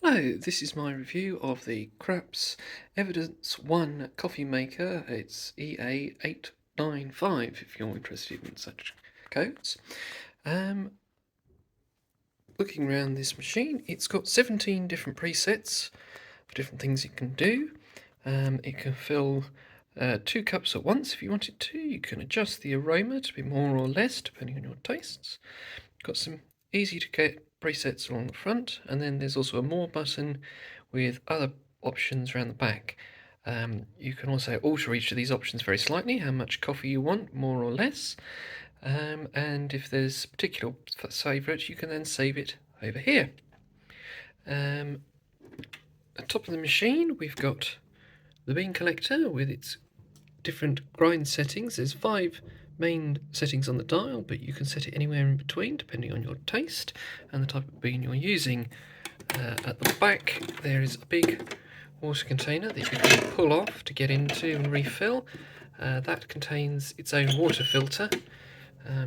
Hello, this is my review of the Krups Evidence 1 coffee maker. It's EA895 if you're interested in such codes. Looking around this machine, it's got 17 different presets for different things it can do. It can fill 2 cups at once if you want it to. You can adjust the aroma to be more or less depending on your tastes. Got some easy to get presets along the front, and then there's also a more button with other options around the back. You can also alter each of these options very slightly, how much coffee you want, more or less, and if there's a particular favourite, you can then save it over here. At the top of the machine, we've got the bean collector with its different grind settings. There's 5 main settings on the dial, but you can set it anywhere in between depending on your taste and the type of bean you're using. At the back there is a big water container that you can pull off to get into and refill. That contains its own water filter,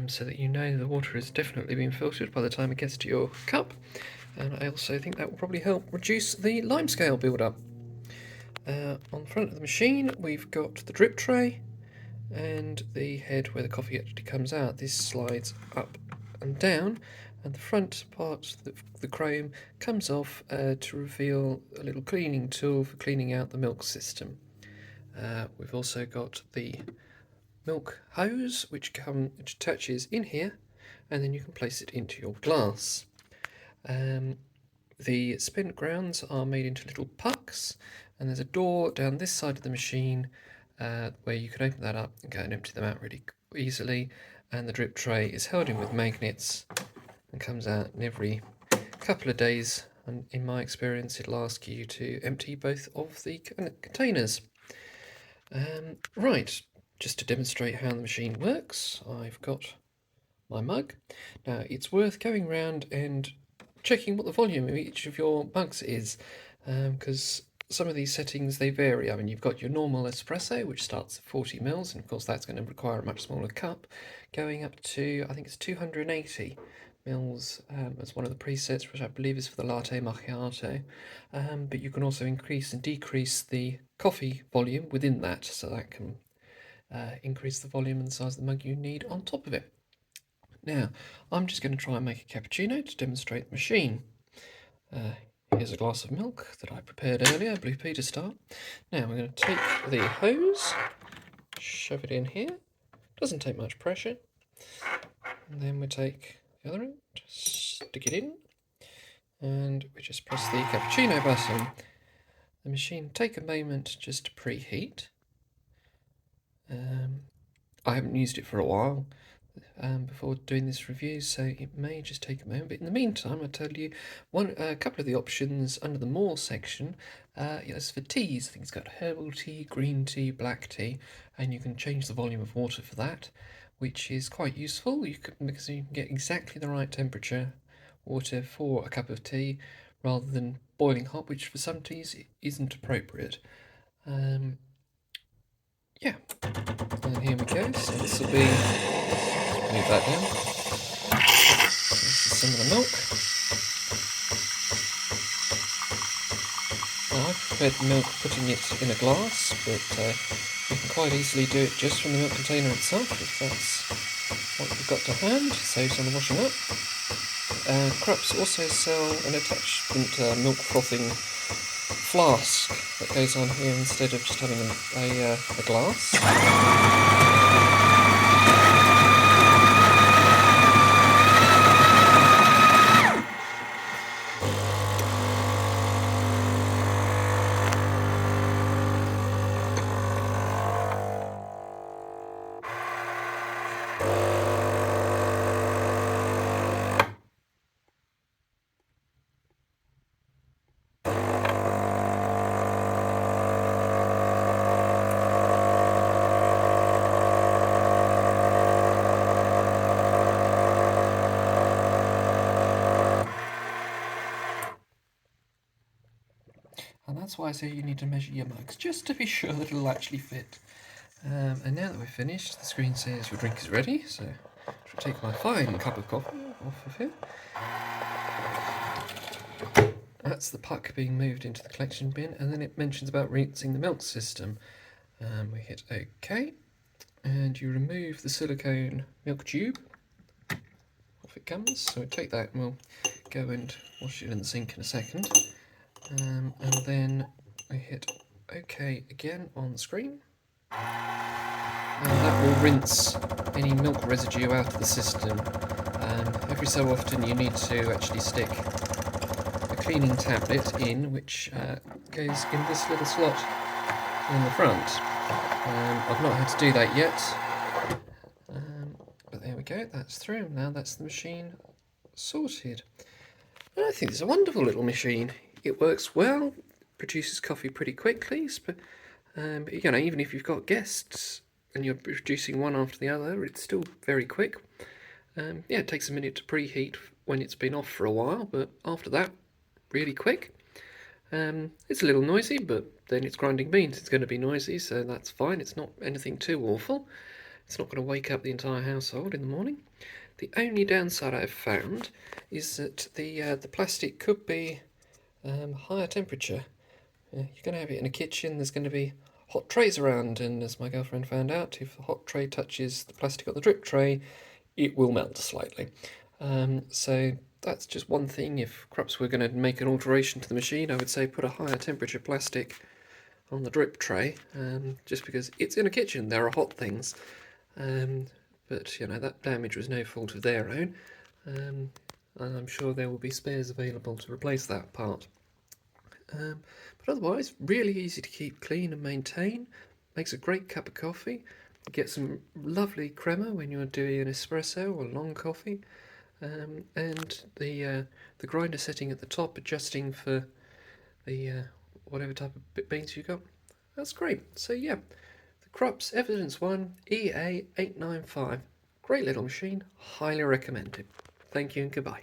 so that you know the water has definitely been filtered by the time it gets to your cup, and I also think that will probably help reduce the lime scale build-up. On the front of the machine we've got the drip tray and the head where the coffee actually comes out. This slides up and down, and the front part, the chrome, comes off to reveal a little cleaning tool for cleaning out the milk system. We've also got the milk hose which attaches in here, and then you can place it into your glass. The spent grounds are made into little pucks, and there's a door down this side of the machine where you can open that up and go and empty them out really easily, and the drip tray is held in with magnets and comes out in every couple of days, and in my experience it'll ask you to empty both of the containers. Right, just to demonstrate how the machine works, I've got my mug. Now it's worth going around and checking what the volume of each of your mugs is, because some of these settings, they vary. I mean, you've got your normal espresso, which starts at 40 mils, and of course that's going to require a much smaller cup, going up to, I think it's 280 mils as one of the presets, which I believe is for the latte macchiato. But you can also increase and decrease the coffee volume within that, so that can increase the volume and the size of the mug you need on top of it. Now, I'm just going to try and make a cappuccino to demonstrate the machine. Here's a glass of milk that I prepared earlier, Blue Peter style. Now we're going to take the hose, shove it in here. Doesn't take much pressure. And then we take the other end, stick it in, and we just press the cappuccino button. The machine take a moment just to preheat. I haven't used it for a while before doing this review, so it may just take a moment, but in the meantime I'll tell you a couple of the options under the more section. Yes, for teas, I think it's got herbal tea, green tea, black tea, and you can change the volume of water for that, which is quite useful because you can get exactly the right temperature water for a cup of tea rather than boiling hot, which for some teas isn't appropriate. Yeah, and here we go. So this will be, move that down. This is some of the milk. Now I've prepared the milk putting it in a glass, but you can quite easily do it just from the milk container itself if that's what you've got to hand. Saves on the washing up. Krups also sell an attachment milk frothing flask that goes on here instead of just having a glass. And that's why I say you need to measure your mugs, just to be sure that it'll actually fit. And now that we're finished, the screen says your drink is ready, so I'll take my fine cup of coffee off of here. that's the puck being moved into the collection bin, and then it mentions about rinsing the milk system. We hit OK, and you remove the silicone milk tube. Off it comes. So we take that and we'll go and wash it in the sink in a second. And then we hit OK again on the screen. And that will rinse any milk residue out of the system. Every so often you need to actually stick a cleaning tablet in, which goes in this little slot in the front. I've not had to do that yet, but there we go, that's through. Now that's the machine sorted. And I think it's a wonderful little machine. It works well, produces coffee pretty quickly, but you know, even if you've got guests and you're producing one after the other, it's still very quick. Yeah, it takes a minute to preheat when it's been off for a while, but after that, really quick. It's a little noisy, but then it's grinding beans. It's going to be noisy, so that's fine. It's not anything too awful. It's not going to wake up the entire household in the morning. The only downside I've found is that the plastic could be higher temperature. You're going to have it in a kitchen. There's going to be hot trays around, and as my girlfriend found out, if the hot tray touches the plastic on the drip tray, it will melt slightly. So that's just one thing. If Krups were going to make an alteration to the machine, I would say put a higher temperature plastic on the drip tray, just because it's in a kitchen, there are hot things. But you know, that damage was no fault of their own, and I'm sure there will be spares available to replace that part. But otherwise, really easy to keep clean and maintain. Makes a great cup of coffee. Get some lovely crema when you're doing an espresso or long coffee. And the grinder setting at the top, adjusting for the whatever type of beans you got. That's great. So yeah, the Krups Evidence 1 EA895. Great little machine. Highly recommended. Thank you and goodbye.